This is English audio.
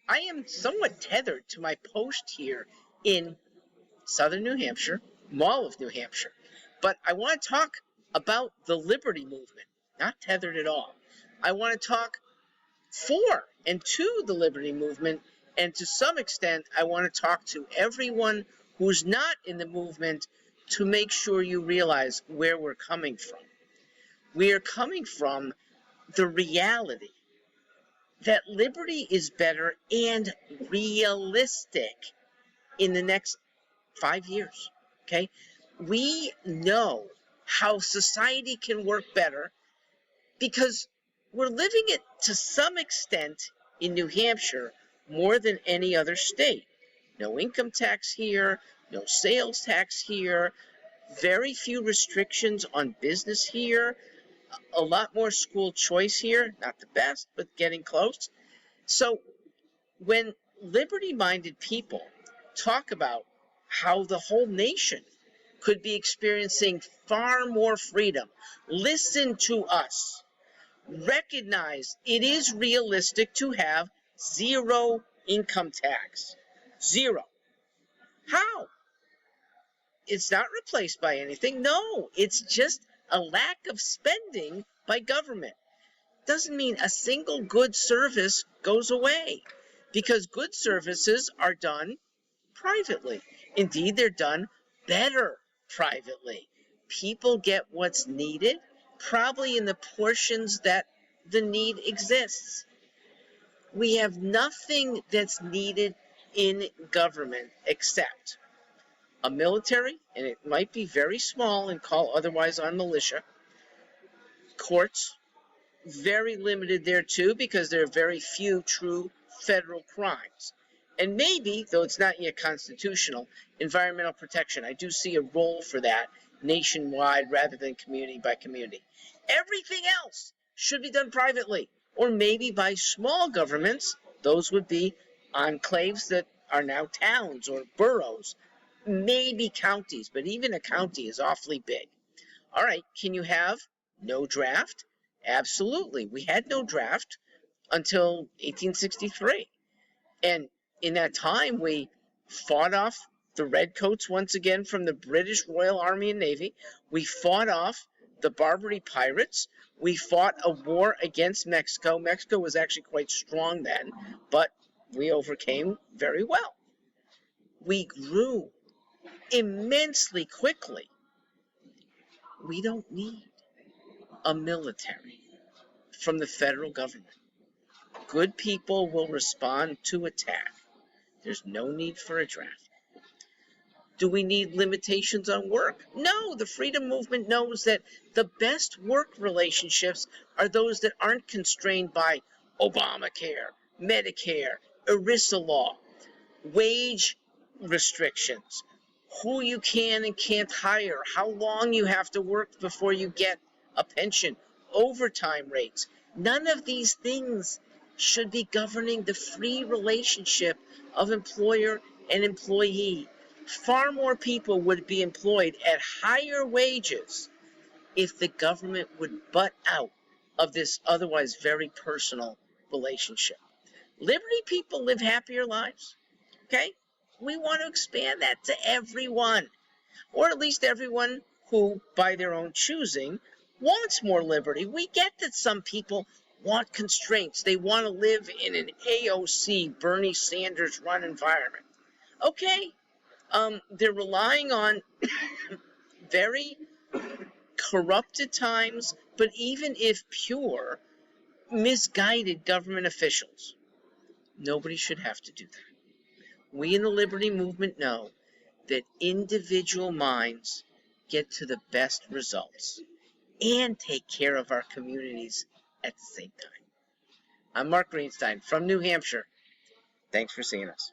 I am somewhat tethered to my post here in southern New Hampshire, Mall of New Hampshire. But I want to talk about the liberty movement, not tethered at all. I want to talk for and to the liberty movement, and to some extent, I want to talk to everyone who's not in the movement to make sure you realize where we're coming from. We are coming from the reality that liberty is better and realistic in the next 5 years. Okay? We know how society can work better because we're living it to some extent in New Hampshire more than any other state. No income tax here, no sales tax here, very few restrictions on business here, a lot more school choice here, not the best, but getting close. So when liberty-minded people talk about how the whole nation could be experiencing far more freedom, listen to us. Recognize it is realistic to have zero income tax. Zero. How? It's not replaced by anything. No, it's just a lack of spending by government. Doesn't mean a single good service goes away, because good services are done privately. Indeed, they're done better privately. People get what's needed, probably in the portions that the need exists. We have nothing that's needed in government except a military, and it might be very small and call otherwise on militia, courts, very limited there too because there are very few true federal crimes. And maybe, though it's not yet constitutional, environmental protection. I do see a role for that nationwide rather than community by community. Everything else should be done privately, or maybe by small governments. Those would be enclaves that are now towns or boroughs, maybe counties, but even a county is awfully big. All right, can you have no draft? Absolutely. We had no draft until 1863. And in that time, we fought off the Redcoats once again from the British Royal Army and Navy. We fought off the Barbary pirates. We fought a war against Mexico. Mexico was actually quite strong then, but we overcame very well. We grew immensely quickly. We don't need a military from the federal government. Good people will respond to attack. There's no need for a draft. Do we need limitations on work? No, the freedom movement knows that the best work relationships are those that aren't constrained by Obamacare, Medicare, ERISA law, wage restrictions, who you can and can't hire, how long you have to work before you get a pension, overtime rates. None of these things should be governing the free relationship of employer and employee. Far more people would be employed at higher wages if the government would butt out of this otherwise very personal relationship. Liberty people live happier lives, okay? We want to expand that to everyone, or at least everyone who, by their own choosing, wants more liberty. We get that some people want constraints. They want to live in an AOC, Bernie Sanders run environment. Okay, they're relying on very corrupted times, but even if pure, misguided government officials. Nobody should have to do that. We in the liberty movement know that individual minds get to the best results and take care of our communities at the same time. I'm Mark Greenstein from New Hampshire. Thanks for seeing us.